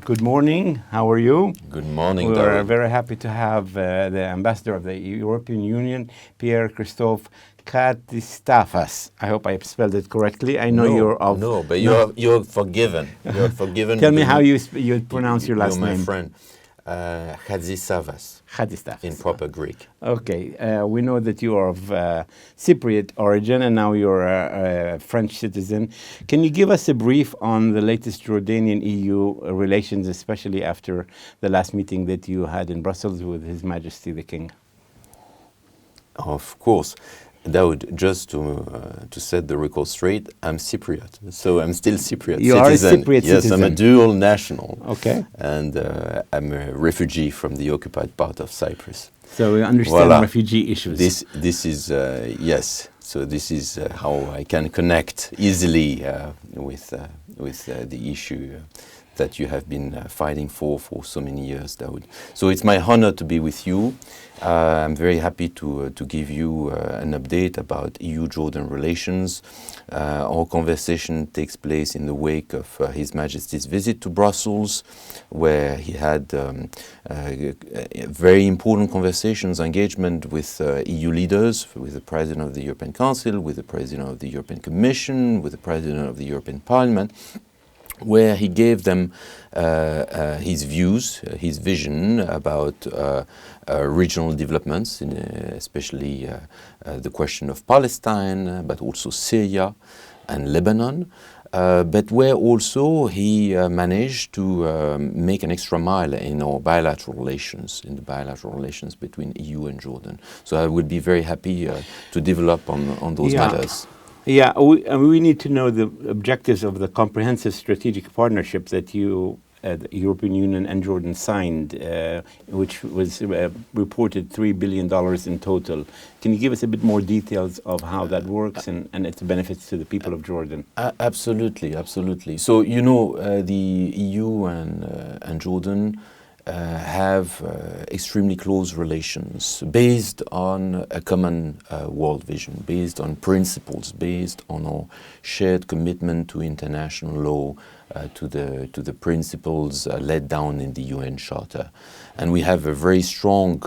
Good morning. How are you? Good morning, We're Daoud. very happy to have the ambassador of the European Union, Pierre-Christophe Chatzisavas. I hope I spelled it correctly. I know you're of... No, but you're forgiven. You're forgiven. Tell me how you pronounce your last name. You're name. my friend. Chatzisavas. Chatzisavas. In proper Greek. Okay. We know that you are of Cypriot origin and now you're a French citizen. Can you give us a brief on the latest Jordanian-EU relations, especially after the last meeting that you had in Brussels with His Majesty the King? Of course. Daoud, just to set the record straight, I'm Cypriot, so I'm still Cypriot citizen. You are a Cypriot yes, citizen. I'm a dual national. Okay. And I'm a refugee from the occupied part of Cyprus. So we understand Voilà. refugee issues. This is, yes, so this is how I can connect easily with the issue that you have been fighting for so many years, Daoud. So it's my honor to be with you. I'm very happy to give you an update about EU-Jordan relations. Our conversation takes place in the wake of His Majesty's visit to Brussels, where he had very important conversations, engagement with EU leaders, with the President of the European Council, with the President of the European Commission, with the President of the European Parliament, where he gave them his views, his vision about regional developments, especially the question of Palestine, but also Syria and Lebanon, but where also he managed to make an extra mile in our bilateral relations, between EU and Jordan. So I would be very happy to develop on those matters. Yeah, we need to know the objectives of the comprehensive strategic partnership that you, the European Union and Jordan signed, which was reported $3 billion in total. Can you give us a bit more details of how that works and its benefits to the people of Jordan? Absolutely, absolutely. So, you know, the EU and Jordan have extremely close relations based on a common world vision, based on principles, based on our shared commitment to international law, to the principles laid down in the UN Charter. And we have a very strong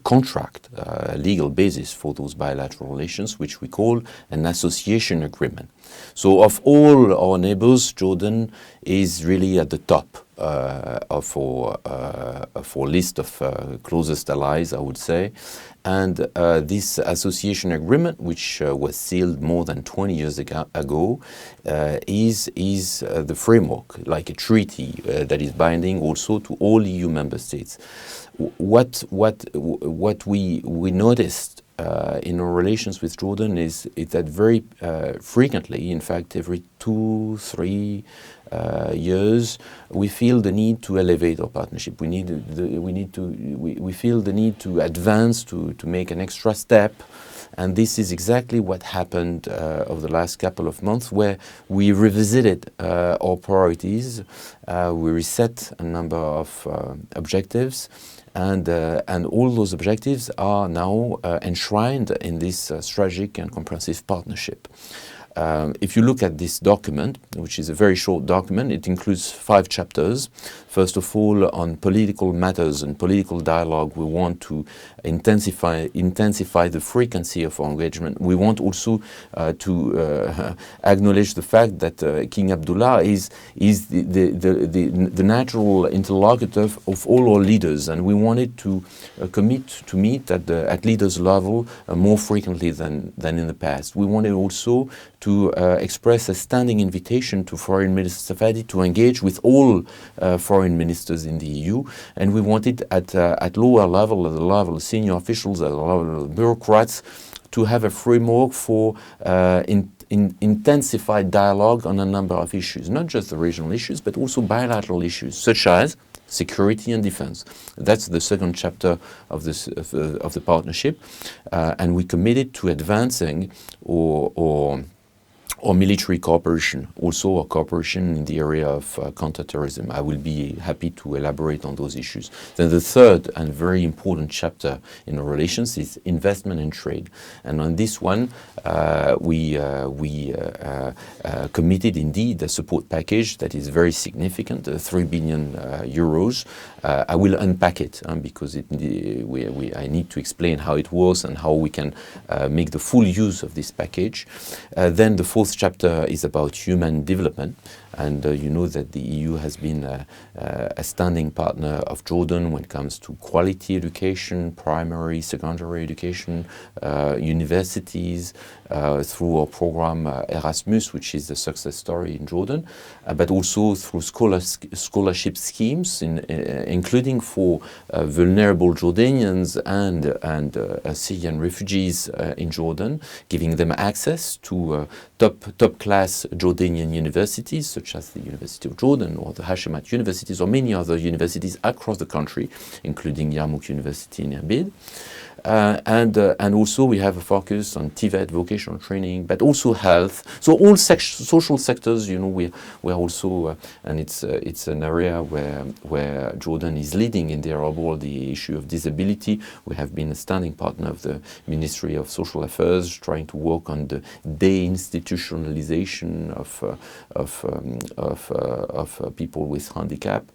contract, legal basis for those bilateral relations, which we call an association agreement. So of all our neighbors, Jordan is really at the top of our list of closest allies, I would say. And this association agreement, which was sealed more than 20 years ago, is the framework, like a treaty that is binding also to all EU member states. What we noticed in our relations with Jordan is that very frequently, in fact, every 2-3 years, we feel the need to elevate our partnership. We feel the need to advance, to make an extra step. And this is exactly what happened over the last couple of months, where we revisited our priorities, we reset a number of objectives, and all those objectives are now enshrined in this strategic and comprehensive partnership. If you look at this document, which is a very short document, it includes 5 chapters. First of all, on political matters and political dialogue, we want to intensify the frequency of our engagement. We want also to acknowledge the fact that King Abdullah is the natural interlocutor of all our leaders, and we wanted to commit to meet at leaders' level more frequently than in the past. We wanted also to express a standing invitation to Foreign Minister Safadi to engage with all foreign ministers in the EU, and we wanted at lower level, at the level of senior officials, at the level of bureaucrats, to have a framework for intensified dialogue on a number of issues, not just the regional issues, but also bilateral issues, such as security and defense. That's the second chapter of the partnership, and we committed to advancing or or military cooperation, also a cooperation in the area of counterterrorism. I will be happy to elaborate on those issues. Then the third and very important chapter in our relations is investment and trade. And on this one, we committed indeed a support package that is very significant, 3 billion euros. I will unpack it because I need to explain how it works and how we can make the full use of this package. Then the fourth chapter is about human development. And you know that the EU has been a standing partner of Jordan when it comes to quality education, primary, secondary education, universities, through our program Erasmus, which is a success story in Jordan, but also through scholarship schemes, including for vulnerable Jordanians and Syrian refugees in Jordan, giving them access to top-class Jordanian universities, such as the University of Jordan or the Hashemite universities or many other universities across the country, including Yarmouk University in Erbil. And also we have a focus on TVET, vocational training, but also health. So all social sectors, you know, we are also, and it's an area where Jordan is leading in the Arab world, the issue of disability. We have been a standing partner of the Ministry of Social Affairs, trying to work on the deinstitutionalization of people with handicap.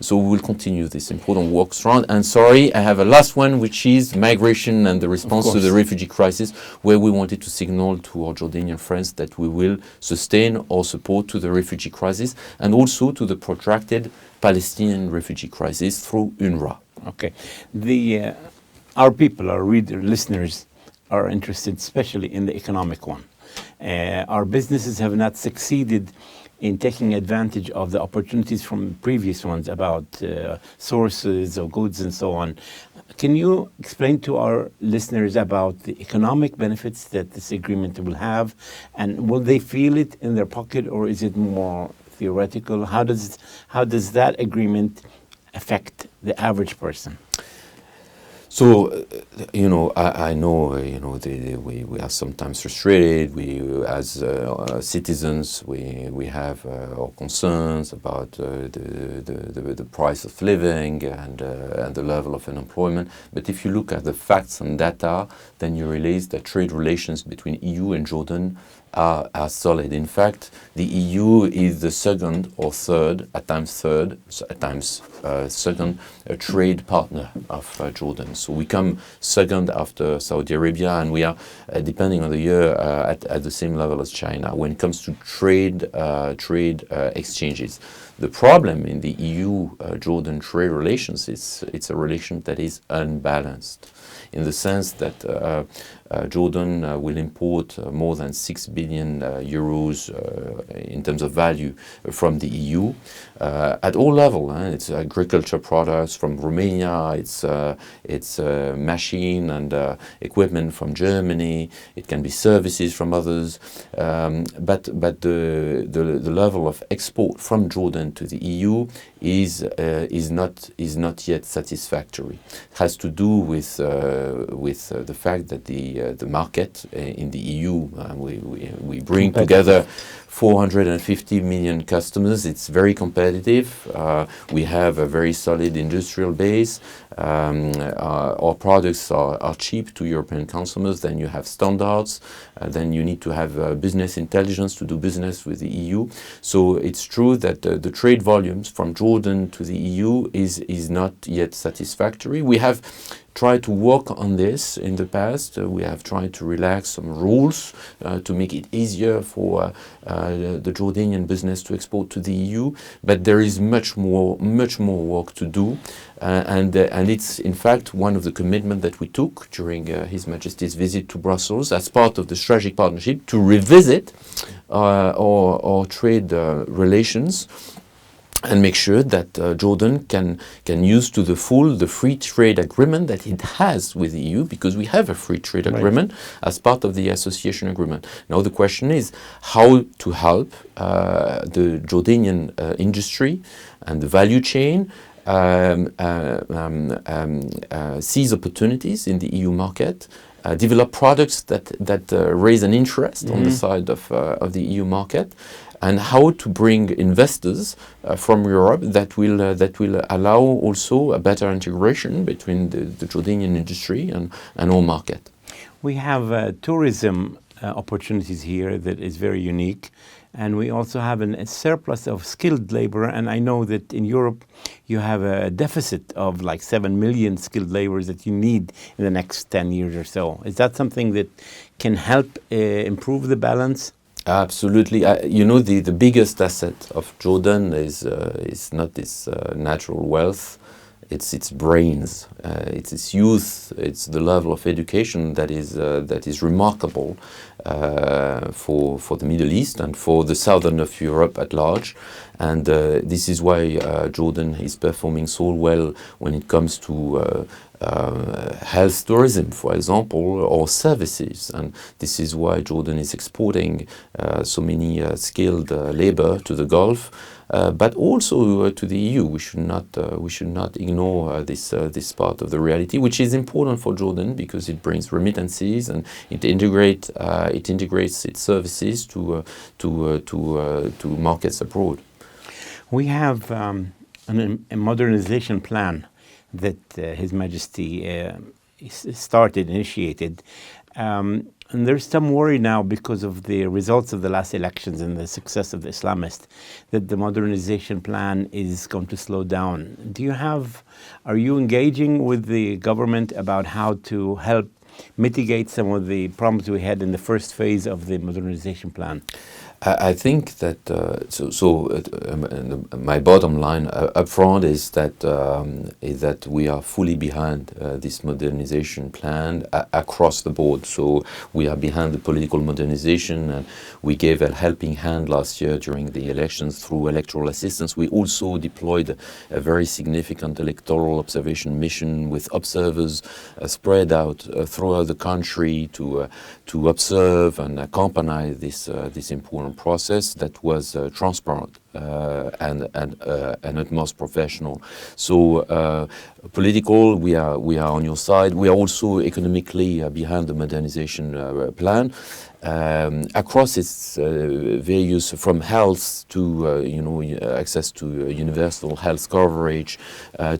So we will continue this important work strong. And sorry, I have a last one, which is migration and the response to the refugee crisis, where we wanted to signal to our Jordanian friends that we will sustain our support to the refugee crisis and also to the protracted Palestinian refugee crisis through UNRWA. Okay. Our people, our listeners, are interested especially in the economic one. Our businesses have not succeeded in taking advantage of the opportunities from previous ones about sources of goods and so on. Can you explain to our listeners about the economic benefits that this agreement will have, and will they feel it in their pocket, or is it more theoretical? How does that agreement affect the average person? So, you know, I know, you know, we are sometimes frustrated. We, as citizens, we have our concerns about the price of living and the level of unemployment. But if you look at the facts and data, then you realize that trade relations between EU and Jordan are solid. In fact, the EU is the second or third, at times second trade partner of Jordan. So we come second after Saudi Arabia, and we are, depending on the year, at the same level as China when it comes to trade exchanges. The problem in the EU-Jordan trade relations is it's a relation that is unbalanced, in the sense that Jordan will import more than 6 billion euros in terms of value from the EU at all levels. It's agriculture products from Romania, it's machine and equipment from Germany, it can be services from others, but the level of export from Jordan to the EU is not yet satisfactory. It has to do with the fact that the market in the EU, we bring together 450 million customers. It's very competitive. We have a very solid industrial base. Our products are cheap to European consumers. Then you have standards. Then you need to have business intelligence to do business with the EU. So it's true that the trade volumes from Jordan to the EU is not yet satisfactory. We have tried to work on this in the past. We have tried to relax some rules to make it easier for the Jordanian business to export to the EU, but there is much more work to do, and it's in fact one of the commitments that we took during His Majesty's visit to Brussels as part of the strategic partnership to revisit our trade relations and make sure that Jordan can use to the full the free trade agreement that it has with the EU, because we have a free trade agreement as part of the association agreement. Now the question is how to help the Jordanian industry and the value chain seize opportunities in the EU market develop products that raise an interest on the side of the EU market, and how to bring investors from Europe that will allow also a better integration between the Jordanian industry and our market. We have tourism opportunities here that is very unique, and we also have a surplus of skilled labor, and I know that in Europe you have a deficit of like 7 million skilled laborers that you need in the next 10 years or so. Is that something that can help improve the balance? Absolutely. The biggest asset of Jordan is not its natural wealth, it's its brains, it's its youth, it's the level of education that is remarkable for the Middle East and for the southern of Europe at large. And this is why Jordan is performing so well when it comes to health tourism, for example, or services. And this is why Jordan is exporting so many skilled labor to the Gulf, but also to the EU. We should not ignore this part of the reality, which is important for Jordan because it brings remittances and it integrates its services to markets abroad. We have a modernization plan that His Majesty initiated. And there's some worry now because of the results of the last elections and the success of the Islamists that the modernization plan is going to slow down. Are you engaging with the government about how to help mitigate some of the problems we had in the first phase of the modernization plan? I think that my bottom line up front is that we are fully behind this modernization plan across the board. So we are behind the political modernization, and we gave a helping hand last year during the elections through electoral assistance. We also deployed a very significant electoral observation mission with observers spread out throughout the country to observe and accompany this important process that was transparent and utmost professional. So political, we are on your side. We are also economically behind the modernization plan. Across its various, from health to access to universal health coverage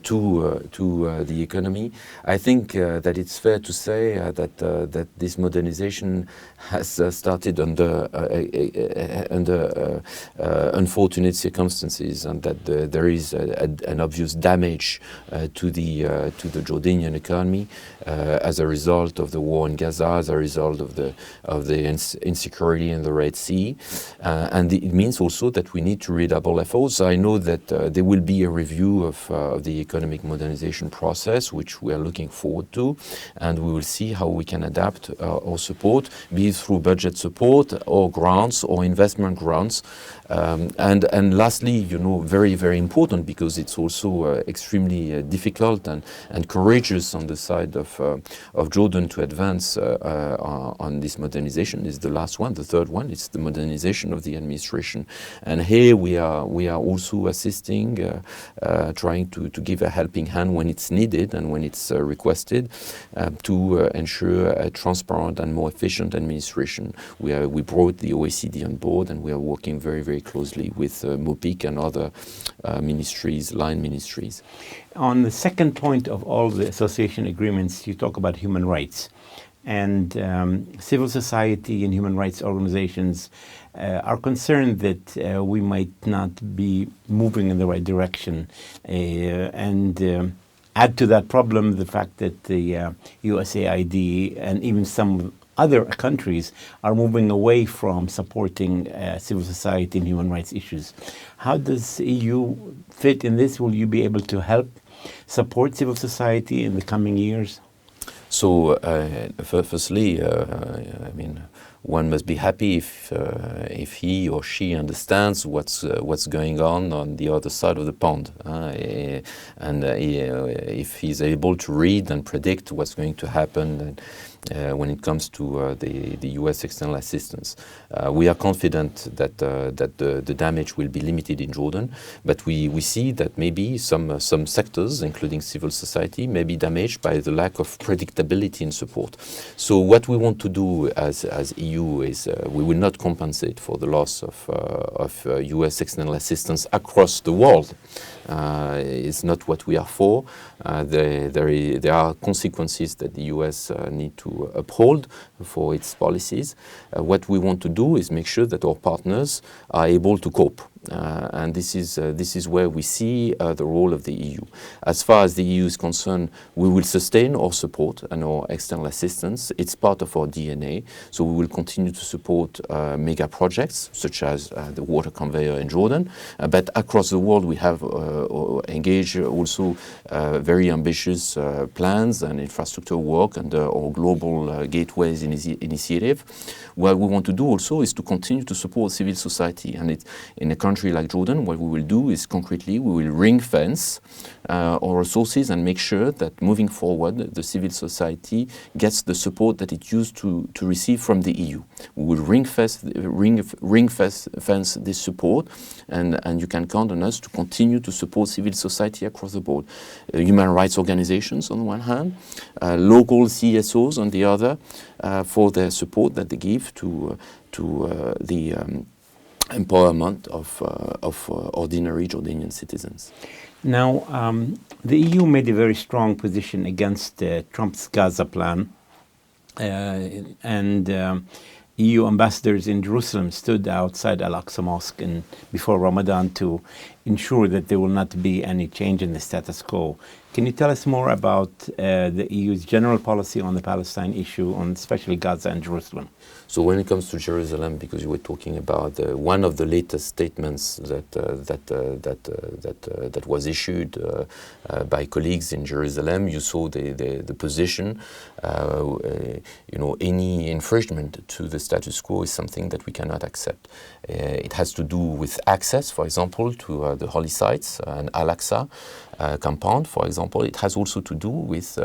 to the economy. I think that it's fair to say that this modernization has started under unfortunate circumstances, and that there is an obvious damage to the Jordanian economy as a result of the war in Gaza, as a result of the insecurity in the Red Sea, and it means also that we need to redouble efforts. I know that there will be a review of the economic modernization process, which we are looking forward to, and we will see how we can adapt our support, be it through budget support or grants or investment grants. And lastly, very, very important, because it's also extremely difficult and courageous on the side of Jordan to advance on this modernization, is the last one, the third one. It's the modernization of the administration. And here we are also assisting, trying to give a helping hand when it's needed and when it's requested, to ensure a transparent and more efficient administration. We brought the OECD on board, and we are working very, very closely with MOPIC and other ministries, line ministries. On the second point of all the association agreements, you talk about human rights. And civil society and human rights organizations are concerned that we might not be moving in the right direction. And add to that problem the fact that the USAID and even some other countries are moving away from supporting civil society and human rights issues. How does the EU fit in this? Will you be able to help support civil society in the coming years? So, firstly, one must be happy if he or she understands what's going on the other side of the pond, and if he's able to read and predict what's going to happen when it comes to the U.S. external assistance. We are confident that the damage will be limited in Jordan, but we see that maybe some sectors, including civil society, may be damaged by the lack of predictability and support. So what we want to do as EU is we will not compensate for the loss of U.S. external assistance across the world. It's not what we are for. There are consequences that the U.S. need to uphold for its policies. What we want to do is make sure that our partners are able to cope. And this is where we see the role of the EU. As far as the EU is concerned, we will sustain our support and our external assistance. It's part of our DNA. So we will continue to support mega projects such as the water conveyor in Jordan. But across the world, we have engaged also very ambitious plans and infrastructure work under our Global Gateways initiative. What we want to do also is to continue to support civil society. And in a country like Jordan, what we will do is concretely we will ring fence our resources and make sure that moving forward the civil society gets the support that it used to receive from the EU. We will ring fence this support, and you can count on us to continue to support civil society across the board. Human rights organizations on one hand, local CSOs on the other, for their support that they give to the empowerment of ordinary Jordanian citizens. Now, the EU made a very strong position against Trump's Gaza plan, and EU ambassadors in Jerusalem stood outside Al-Aqsa Mosque before Ramadan to ensure that there will not be any change in the status quo. Can you tell us more about the EU's general policy on the Palestine issue, on especially Gaza and Jerusalem? So when it comes to Jerusalem, because you were talking about one of the latest statements that was issued by colleagues in Jerusalem, you saw the position. Any infringement to the status quo is something that we cannot accept. It has to do with access, for example, to the holy sites and Al-Aqsa compound, for example. It has also to do with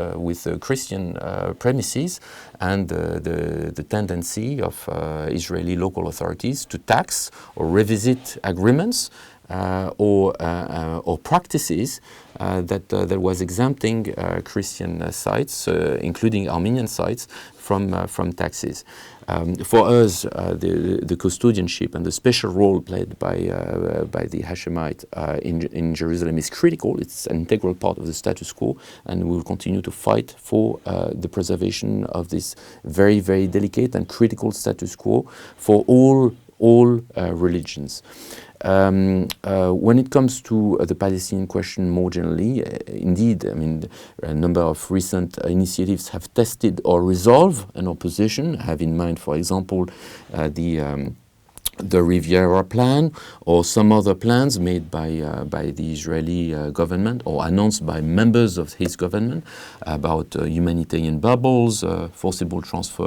Christian premises and the tendency of Israeli local authorities to tax or revisit agreements or practices that was exempting Christian sites, including Armenian sites, from taxes. For us, the custodianship and the special role played by the Hashemite in Jerusalem is critical. It's an integral part of the status quo, and we will continue to fight for the preservation of this very, very delicate and critical status quo for all religions. When it comes to the Palestinian question more generally, indeed, I mean, a number of recent initiatives have tested or resolved an opposition. I have in mind, for example, the Riviera plan or some other plans made by the Israeli government or announced by members of his government about humanitarian bubbles, forcible transfer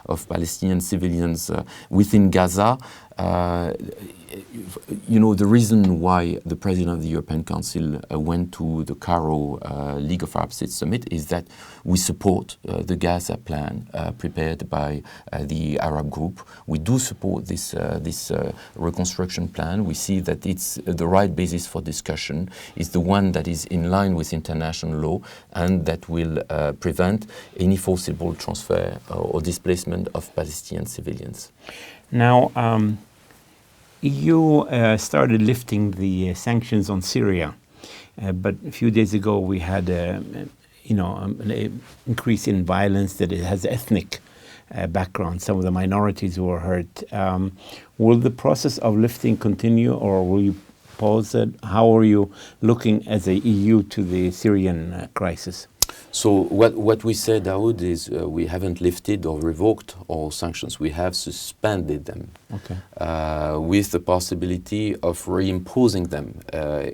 of Palestinian civilians within Gaza. The reason why the President of the European Council went to the Cairo League of Arab States Summit is that we support the Gaza plan prepared by the Arab group. We do support this reconstruction plan. We see that it's the right basis for discussion. It's the one that is in line with international law and that will prevent any forcible transfer or displacement of Palestinian civilians. Now, EU started lifting the sanctions on Syria, but a few days ago we had an increase in violence that it has ethnic background. Some of the minorities were hurt. Will the process of lifting continue, or will you pause it? How are you looking as a EU to the Syrian crisis? So what we said, Daoud, is we haven't lifted or revoked all sanctions. We have suspended them, with the possibility of reimposing them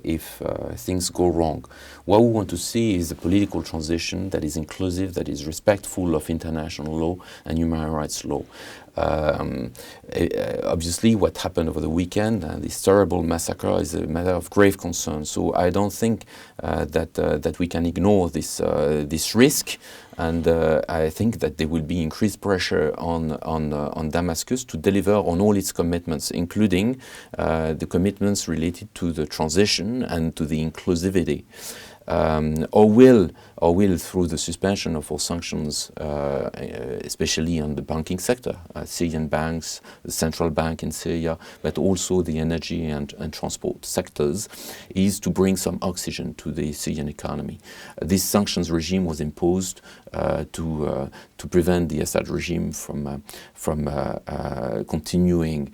if things go wrong. What we want to see is a political transition that is inclusive, that is respectful of international law and human rights law. Obviously, what happened over the weekend, this terrible massacre, is a matter of grave concern. So I don't think that we can ignore this risk. And I think that there will be increased pressure on Damascus to deliver on all its commitments, including the commitments related to the transition and to the inclusivity. Or will through the suspension of all sanctions, especially on the banking sector, Syrian banks, the central bank in Syria, but also the energy and transport sectors, is to bring some oxygen to the Syrian economy. This sanctions regime was imposed to prevent the Assad regime from continuing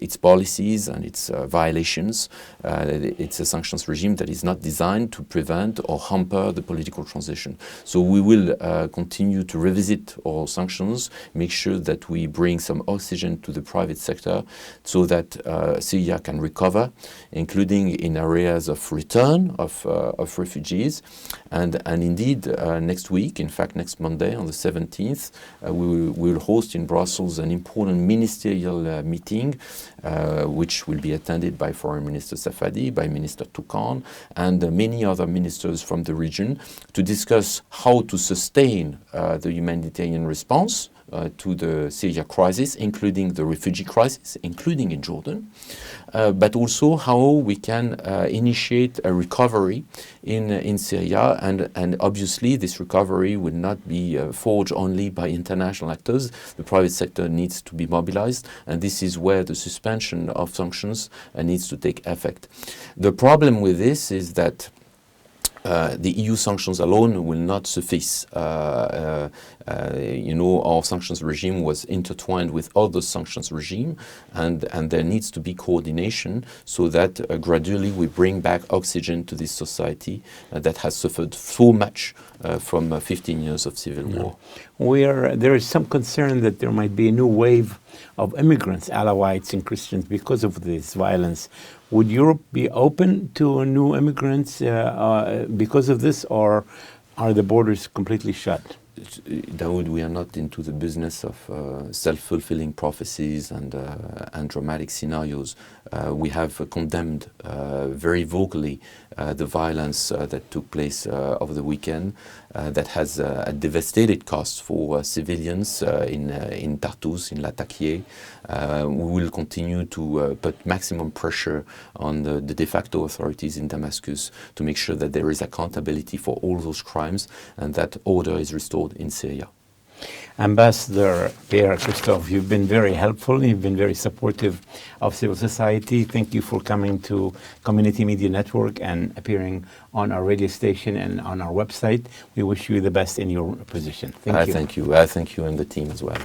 its policies and its violations. It's a sanctions regime that is not designed to prevent or hamper the political transition. So we will continue to revisit all sanctions, make sure that we bring some oxygen to the private sector so that Syria can recover, including in areas of return of refugees. And indeed, next week, in fact next Monday on the 17th, we will host in Brussels an important ministerial meeting, which will be attended by Foreign Minister Safadi, by Minister Toukan, and many other ministers from the region, to discuss how to sustain the humanitarian response to the Syria crisis, including the refugee crisis, including in Jordan, but also how we can initiate a recovery in Syria, and obviously this recovery will not be forged only by international actors. The private sector needs to be mobilized, and this is where the suspension of sanctions needs to take effect. The problem with this is that the EU sanctions alone will not suffice. Our sanctions regime was intertwined with other sanctions regime, and there needs to be coordination so that gradually we bring back oxygen to this society that has suffered so much from 15 years of civil war. There is some concern that there might be a new wave of immigrants, Alawites and Christians, because of this violence. Would Europe be open to new immigrants because of this, or are the borders completely shut? Daoud, we are not into the business of self-fulfilling prophecies and dramatic scenarios. We have condemned very vocally the violence that took place over the weekend, that has a devastating cost for civilians in Tartus, in Latakia. We will continue to put maximum pressure on the de facto authorities in Damascus to make sure that there is accountability for all those crimes and that order is restored in Syria. Ambassador Pierre-Christophe, you've been very helpful. You've been very supportive of civil society. Thank you for coming to Community Media Network and appearing on our radio station and on our website. We wish you the best in your position. Thank you. I thank you and the team as well.